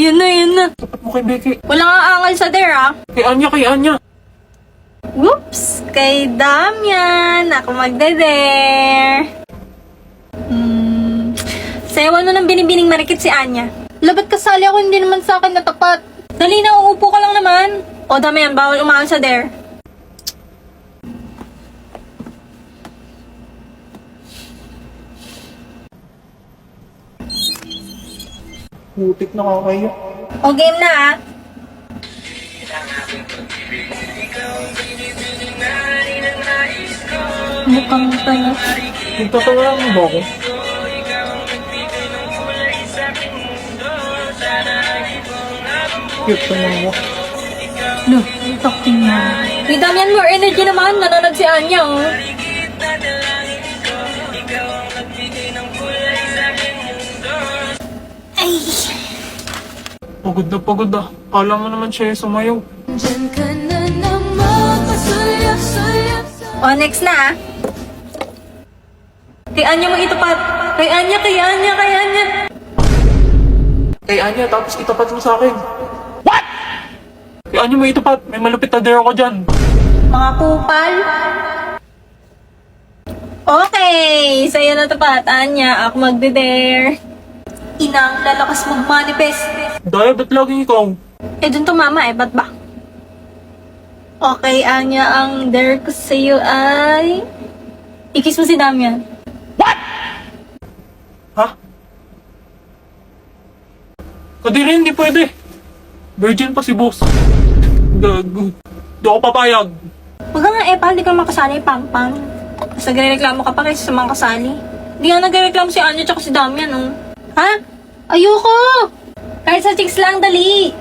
Yan na, yan na. Tapat mo kay Becky. Wala nga angal sa there, ah. Kay Anya, kay Anya. Whoops! Kay Damian. Ako magde-there. Sayawan mo ng binibining marikit si Anya. Labat kasali ako, hindi naman sa akin natapat. Dali na, uupo ka lang naman. O Damian, bawal umaon sa there. Putik na kakaya. O game na, ah. Mukhang tayo. Nagtatawa mo ba ako? Cute naman mo. Look, talking na. May Damian, more energy naman. Nanonood si Anya, oh. Ay. Pagod na pagod ah. Kala mo naman siya yung sumayaw. O, next na, ah. Kay Anya mo itapat. Kay Anya, kay Anya, kay Anya. Kay Anya, tapos itapat mo sa akin. What? Kay Anya mo itapat. May malupit na dare ako dyan. Mga kupal. Okay, sa'yo na tapat, Anya. Ako magde-dare. Inang lalakas mag-manifest. Daya, ba't laging ikaw? Eh, dun tumama eh. Ba't ba? Okay, Anya, ang dare ko sa'yo ay... Ikis mo si Damian. Ha? Kadiri, hindi pwede. Virgin pa si boss. Gago. Di ako papayag. Huwag ka nga eh, pahal di ka makasali, pang-pang. Tapos nagre-reklamo ka pa kaysa sa mga kasali. Hindi nga nagre-reklamo si Anya tsaka si Damian, oh. Ha? Ayoko! Kahit sa chicks lang, dali!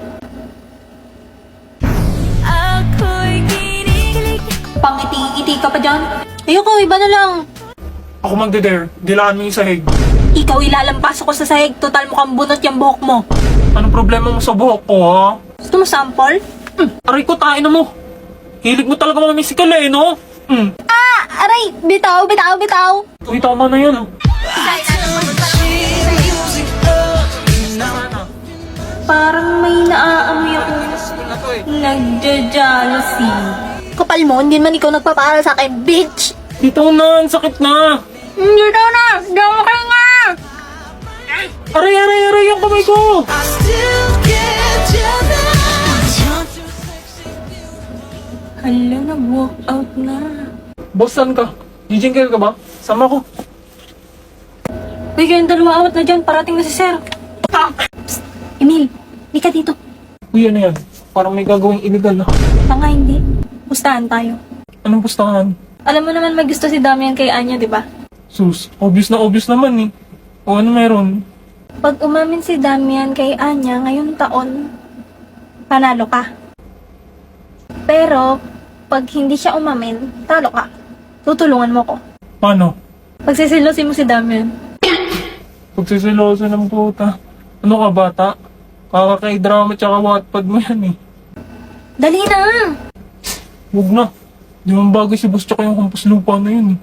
Pangiti-iti ka pa dyan. Ayoko, iba na lang. Ako magde-dare. Dilaan mo yung sahig. Ikaw ilalampas ako sa sahig. Total mukhang bunot yung buhok mo. Anong problema mo sa buhok ko, ha? Gusto mo sample? Aray ko, tain na mo. Hilig mo talaga mga misikal eh, no? Ah! Aray! Bitaw, bitaw, bitaw! Uy, tama na yun. Parang may naaamoy ako. Nagja-jealousy. Kapal mo, hindi man ikaw nagpapaaral sa akin, bitch! Dito na, ang sakit na. Hindi daw na! Hindi ako makahinga! Aray, aray, aray, yung kamay ko. Hala, nag-walk out na. Boss, saan ka? Gijingkel ka ba? Sama ko. Uy, kayong dalawa awat na dyan. Parating na si Sir. Psst! Emil, di ka dito. Uy, ano yan? Parang may gagawing illegal na. Tanga, hindi. Pustahan tayo. Anong pustahan? Alam mo naman may gusto si Damian kay Anya, di ba? Sus, obvious na obvious naman eh. O ano meron? Pag umamin si Damian kay Anya ngayong taon, panalo ka. Pero, pag hindi siya umamin, talo ka. Tutulungan mo ko. Paano? Pagsisilosin mo si Damian. Pagsisiloso ng puta. Ano ka bata? Kakakay-drama tsaka Wattpad mo yan eh. Dali na! Huwag na. Di man bagay si boss tsaka yung hampas lupa na yun eh.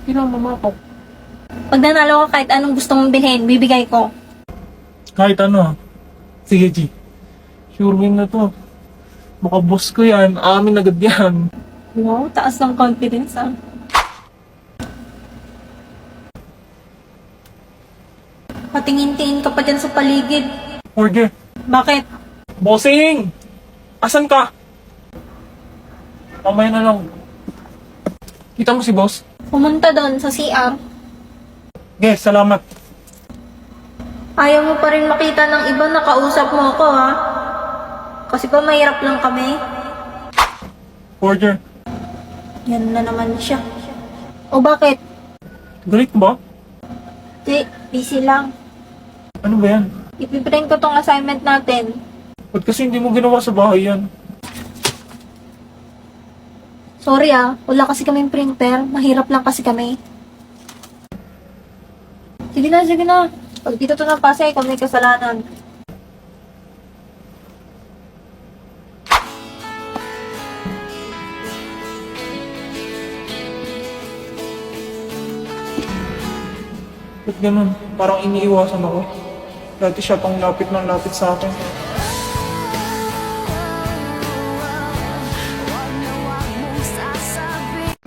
Pinamamapak. Pag nanalo ka kahit anong gusto mong bilhin, bibigay ko. Kahit ano. Sige G. Sure win na to. Baka boss ko yan. Amin agad yan. Wow, taas ng confidence ah. Patingin-tingin ka pa dyan sa paligid. Order. Bakit? Bossing! Asan ka? Mamaya na lang. Kita mo si boss? Pumunta doon sa CR. Yes, salamat. Ayaw mo pa rin makita ng iba na kausap mo ako ha? Kasi pa mahirap lang kami. Order. Yan na naman siya. O bakit? Galit ba? Di, busy lang. Ano ba yan? Ipiprint ko tong assignment natin. Ba't kasi hindi mo ginawa sa bahay yan? Sorry wala kasi kaming printer. Mahirap lang kasi kami. Sige na, sige na. Pag dito to napasa, ikaw may kasalanan. Ba't ganun? Parang iniiwasan ako. Dati siya pang lapit ng lapit sa akin.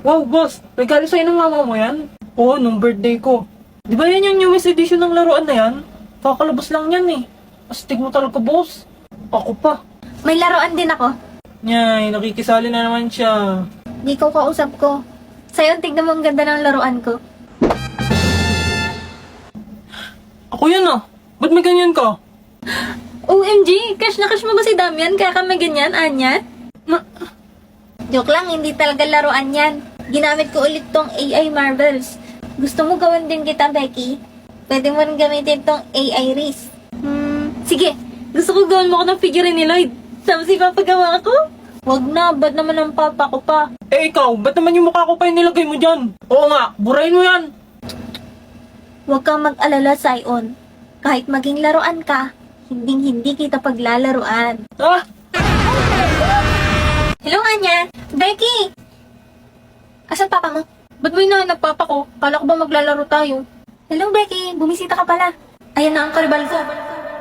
Wow, boss! Regalo sa'yo ng mama mo yan? Oo, nung birthday ko. Di ba yan yung newest edition ng laruan na yan? Kakalabas lang yan eh. Astig mo talaga, boss. Ako pa. May laruan din ako. Nyay, nakikisali na naman siya. Di ko kausap ko. Sa'yo, tignan mo ang ganda ng laruan ko. Ako yan ah. Ba't may ganyan ka? OMG! Cash na cash mo ba si Damian? Kaya ka may ganyan, Anya? Joke lang, hindi talaga laruan yan. Ginamit ko ulit tong AI Marvels. Gusto mo gawin din kita, Becky? Pwede mo rin gamitin tong AI Reese. Sige. Gusto ko gawin mo ako ng figure ni Lloyd. Tapos ipapagawa ko? Wag na, ba't naman ang papa ko pa? Eh ikaw, ba't naman yung mukha ko pa yung nilagay mo dyan? Oo nga, burahin mo yan. Huwag kang mag-alala, Sion. Kahit maging laruan ka, hindi kita paglalaruan. Ah! Hello, Anya! Becky! Asan papa mo? Ba't mo hinahanap papa ko? Kala ko ba maglalaro tayo? Hello, Becky! Bumisita ka pala. Ayan na ang karibal ko.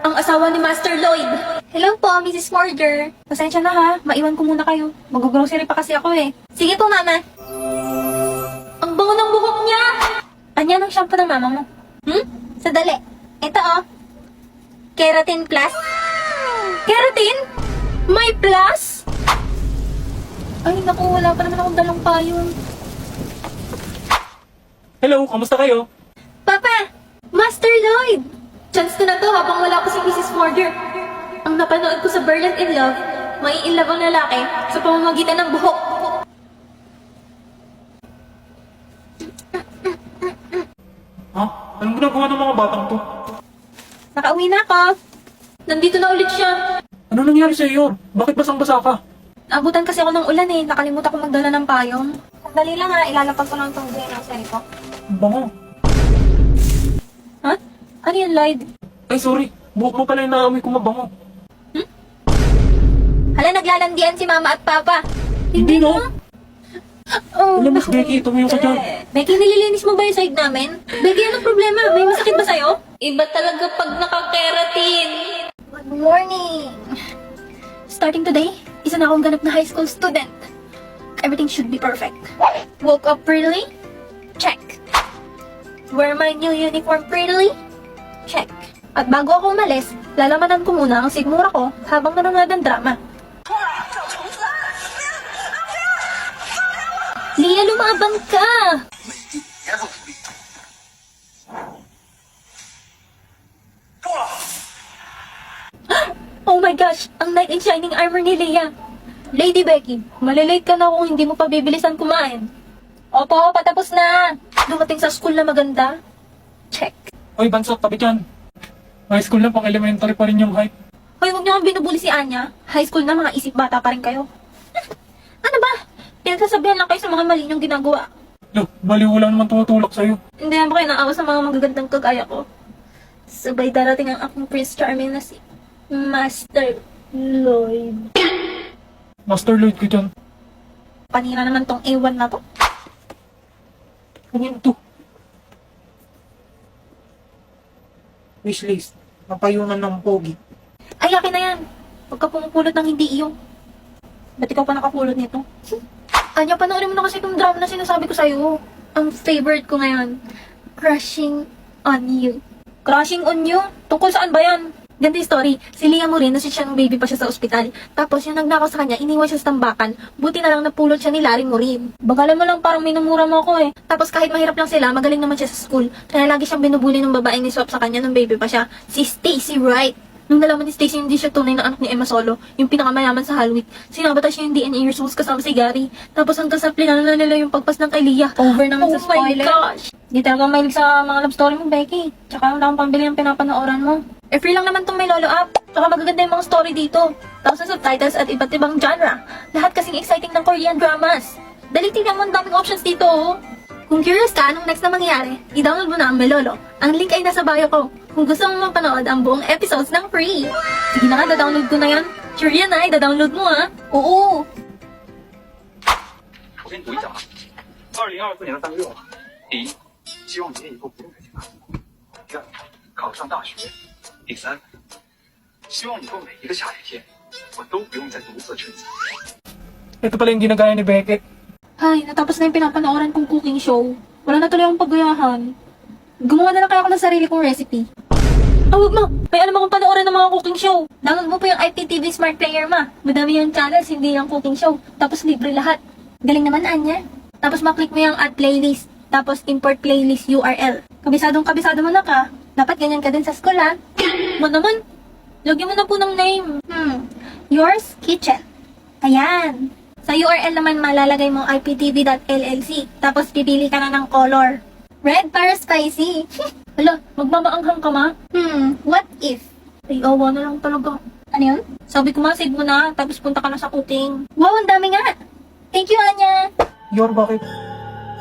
Ang asawa ni Master Lloyd. Hello po, Mrs. Morger. Pasensya na ha, maiwan ko muna kayo. Mag-grocery pa kasi ako eh. Sige po, mama. Ang bango ng buhok niya! Anya ng shampoo ng mama mo? Sadali. Ito oh. Keratin Plus. Keratin? May plus? Ay, naku, wala pa naman akong dalang payong. Hello, kamusta kayo? Papa! Master Lloyd! Chance ko na to habang wala pa si Mrs. Morger. Ang napanood ko sa Berlin in Love, may in love ang lalaki sa pamamagitan ng buhok. Ha? Anong ginagawa ng mga batang to? Nakauwi na ako. Nandito na ulit siya. Ano nangyari sa iyo? Bakit basang-basa ka? Abutan kasi ako ng ulan eh. Nakalimutan ko magdala ng payong. Sandali lang ha, ilalapag ko lang itong grocery ko. Ang bango. Ha? Ano yan, Lloyd? Ay sorry, buhok mo pala yung naamoy ko mabango. Hala, naglalandian si mama at papa. Hindi no? Oh, Alam mas Becky, tumayo ka dyan. Becky, nililinis mo ba yung side namin? Becky, anong problema? May masakit ba sa'yo? Iba talaga pag nakakeratin. Good morning. Starting today, isa na akong ganap na high school student. Everything should be perfect. Woke up prettily? Check. Wear my new uniform prettily? Check. At bago ako umalis, lalamanan ko muna ang sigmura ko habang nanonood ng drama. Lia, lumaban ka! Oh my gosh! Ang knight in shining armor ni Leia! Lady Becky, malilate ka na kung hindi mo pa bibilisan kumain. Opo, patapos na! Dumating sa school na maganda. Check. Oy, Bansot, tabi dyan. High school na, pang elementary pa rin yung height. Hoy, huwag niyo kang binubuli si Anya. High school na, mga isip bata pa rin kayo. Ano ba? Pinagsasabihan lang kayo sa mga mali niyong ginagawa. Lo, baliw lang naman tumutulak sa'yo. Hindi naman kayo naawa sa mga magagandang kagaya ko. Sabay darating ang akong Prince Charming na si Master Lloyd. Master Lloyd ko dyan. Panira naman tong A1 na to. Ano yun to? Wishlist. Napayunan ng pogi. Ay, akin na yan. Huwag ka pumupulot ng hindi iyong. Ba't ikaw pa nakapulot nito? Anya, panoorin mo na kasi itong drama na sinasabi ko sa'yo. Ang favorite ko ngayon, Crushing on You. Crushing on You? Tungkol saan ba yan? Ganito yung story. Si Leah Morin, nasi siya nung baby pa siya sa ospital. Tapos yung nagnakaw sa kanya, iniwan siya sa tambakan. Buti na lang napulot siya ni Larry Morin. Bagalan mo lang, parang minumura mo ako eh. Tapos kahit mahirap lang sila, magaling naman siya sa school. Kaya lagi siyang binubuli ng babaeng ni Swap sa kanya nung baby pa siya. Si Stacy Wright. Nung nalaman ni Stacy hindi siya tunay na anak ni Emma Solo, yung pinakamayaman sa Halloween, sinabata siya yung DNA results kasama si Gary. Tapos hanggang sa plano na nila yung pagpas ng kay Leah. Over naman sa spoiler. Oh my gosh! Di talaga mahilig sa mga love story mo, Becky. Tsaka wala kang pambili ng pinapanooran mo. Eh, free lang naman tong may lolo app. Tsaka magaganda yung mga story dito. Thousands of titles at iba't ibang genre. Lahat kasing exciting ng Korean dramas. Dali, tingnan mo ang daming options dito, oh. Kung curious ka anong next na mangyari, i-download mo na ang Melolo. Ang link ay nasa bio ko. Kung gusto mong mapanood ang buong episodes ng free. Sige na nga, da-download ko na yan. Sure yan ay, da-download mo ah. Oo. 首先读一下啊，2024年的3月6日，第一，希望你以后不用再去看；第二，考上大学，第三，希望以后每一个下雨天，我都不用再独自撑伞。 Ito pala yung ginagaya ni Beckett. Ay, natapos na yung pinapanooran kong cooking show. Wala na tuloy akong paggayahan. Gumawa na lang kaya ako ng sarili kong recipe. Ah, wag mo! May alam akong panoorin ng mga cooking show. Download mo po yung IPTV Smart Player, ma. Madami yung channels, hindi yung cooking show. Tapos libre lahat. Galing naman, Anya. Tapos maklik mo yung add playlist. Tapos import playlist URL. Kabisado mo na ka. Dapat ganyan ka din sa school, ha? Mo naman. Lagyan mo na po ng name. Yours Kitchen. Ayan. Sa URL naman malalagay mo iptv.llc. Tapos pipili ka na ng color. Red para spicy. Hala, magmamaanghang ka ma? What if? Ay, awa na lang talaga. Ano yun? Sabi ko ma, save mo na, tapos punta ka na sa cooking. Wow, ang dami nga. Thank you, Anya. Yor, bakit?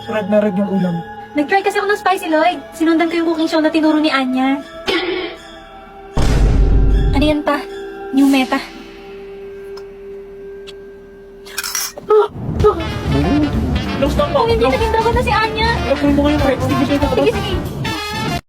Red na red yung ulam. Nag-try kasi ako ng Spicy Lloyd. Sinundan ko yung cooking show na tinuro ni Anya. Ano yan pa? New meta. Close na Oh, hindi naging dragon na si Anya. Ay, mo kayo, Rex. Sige, sige, Sige, sige.